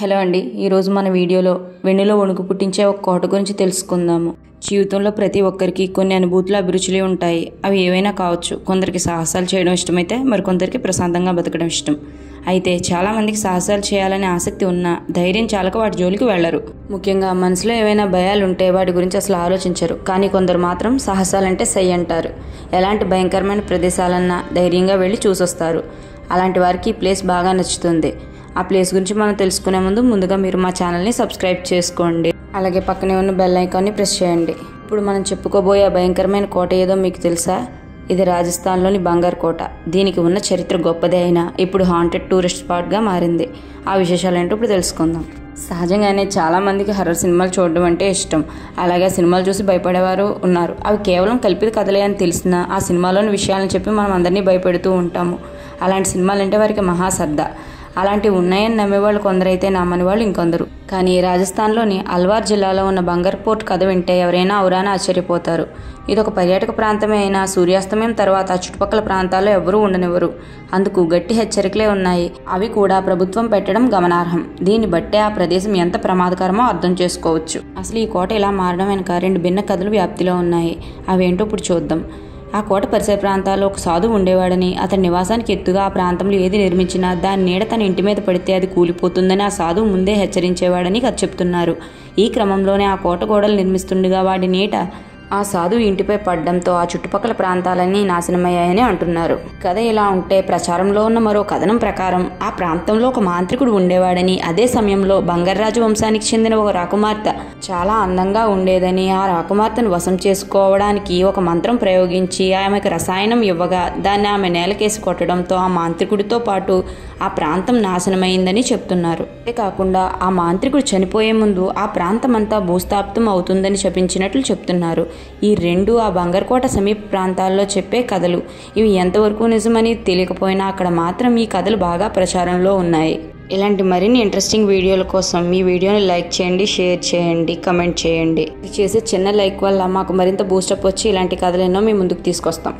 Hello అండి, ఈరోజు మన వీడియోలో వెన్నులో వణుకు పుట్టించే ఒక కోట గురించి తెలుసుకుందాము. జీవితంలో ప్రతి ఒక్కరికి కొన్ని అనుభూతులు అభిరుచులు ఉంటాయి. అవి ఏవైనా కావచ్చు. కొందరికి సాహసాలు చేయడం ఇష్టమైతే మరికొందరికి ప్రశాంతంగా బతకడం ఇష్టం. అయితే చాలామందికి సాహసాలు చేయాలనే ఆసక్తి ఉన్నా ధైర్యం చాలక వాటి జోలికి వెళ్లరు. ముఖ్యంగా మనసులో ఏవైనా భయాలు ఉంటే వాటి గురించి అసలు ఆలోచించరు. కానీ కొందరు మాత్రం సాహసాలంటే సై అంటారు. ఎలాంటి భయంకరమైన ప్రదేశాలన్నా ధైర్యంగా వెళ్ళి చూసొస్తారు. అలాంటి వారికి ఈ ప్లేస్ బాగా నచ్చుతుంది. ఆ ప్లేస్ గురించి మనం తెలుసుకునే ముందుగా మీరు మా ఛానల్ని సబ్స్క్రైబ్ చేసుకోండి. అలాగే పక్కనే ఉన్న బెల్ ఐకాన్ని ప్రెస్ చేయండి. ఇప్పుడు మనం చెప్పుకోబోయే భయంకరమైన కోట ఏదో మీకు తెలుసా? ఇది రాజస్థాన్లోని బంగారు కోట. దీనికి ఉన్న చరిత్ర గొప్పదే అయినా ఇప్పుడు హాంటెడ్ టూరిస్ట్ స్పాట్గా మారింది. ఆ విశేషాలు ఏంటో ఇప్పుడు తెలుసుకుందాం. సహజంగానే చాలామందికి హర్రర్ సినిమాలు చూడడం అంటే ఇష్టం. అలాగే సినిమాలు చూసి భయపడేవారు ఉన్నారు. అవి కేవలం కల్పిత కథలే అని తెలిసినా ఆ సినిమాలోని విషయాలను చెప్పి మనం అందరినీ భయపెడుతూ ఉంటాము. అలాంటి సినిమాలంటే వారికి మహాశ్రద్ధ. అలాంటివి ఉన్నాయని నమ్మేవాళ్ళు కొందరైతే నమ్మని వాళ్ళు ఇంకొందరు. కానీ రాజస్థాన్లోని అల్వార్ జిల్లాలో ఉన్న బంగర్ పోర్ట్ కథ వింటే ఎవరైనా ఔరాన ఆశ్చర్యపోతారు. ఇది ఒక పర్యాటక ప్రాంతమే అయినా సూర్యాస్తమయం తర్వాత చుట్టుపక్కల ప్రాంతాల్లో ఎవరూ ఉండనివ్వరు. అందుకు గట్టి హెచ్చరికలే ఉన్నాయి. అవి కూడా ప్రభుత్వం పెట్టడం గమనార్హం. దీన్ని బట్టే ఆ ప్రదేశం ఎంత ప్రమాదకరమో అర్థం చేసుకోవచ్చు. అసలు ఈ కోట ఇలా మారడం వెనుక రెండు భిన్న కథలు వ్యాప్తిలో ఉన్నాయి. అవేంటో ఇప్పుడు చూద్దాం. ఆ కోట పరిసర ప్రాంతాల్లో ఒక సాధువు ఉండేవాడని, అతని నివాసానికి ఎత్తుగా ఆ ప్రాంతంలో ఏది నిర్మించినా దాని నీడ తన ఇంటి మీద పడితే అది కూలిపోతుందని ఆ సాధువు ముందే హెచ్చరించేవాడని కథ చెప్తున్నారు. ఈ క్రమంలోనే ఆ కోట గోడలు నిర్మిస్తుండగా వాడి నీట ఆ సాధువు ఇంటిపై పడ్డంతో ఆ చుట్టుపక్కల ప్రాంతాలన్నీ నాశనమయ్యాయని అంటున్నారు. కథ ఇలా ఉంటే ప్రచారంలో ఉన్న మరో కథనం ప్రకారం ఆ ప్రాంతంలో ఒక మాంత్రికుడు ఉండేవాడని, అదే సమయంలో బంగారాజు వంశానికి చెందిన ఒక రాకుమార్తె చాలా అందంగా ఉండేదని, ఆ రాకుమార్తెను వశం చేసుకోవడానికి ఒక మంత్రం ప్రయోగించి ఆమెకు రసాయనం ఇవ్వగా దాన్ని ఆమె నేలకేసి కొట్టడంతో ఆ మాంత్రికుడితో పాటు ఆ ప్రాంతం నాశనమైందని చెప్తున్నారు. అంతేకాకుండా ఆ మాంత్రికుడు చనిపోయే ముందు ఆ ప్రాంతం అంతా భూస్థాపితం అవుతుందని శపించినట్లు చెప్తున్నారు. ఈ రెండు ఆ బంగర్కోట సమీప ప్రాంతాల్లో చెప్పే కథలు. ఇవి ఎంతవరకు నిజమని తెలియకపోయినా అక్కడ మాత్రం ఈ కథలు బాగా ప్రచారంలో ఉన్నాయి. ఇలాంటి మరిన్ని ఇంట్రెస్టింగ్ వీడియోల కోసం మీ వీడియోని లైక్ చేయండి, షేర్ చేయండి, కమెంట్ చేయండి. చేసే చిన్న లైక్ వల్ల మాకు మరింత బూస్టప్ వచ్చి ఇలాంటి కథలు ఎన్నో మీ ముందుకు తీసుకొస్తాం.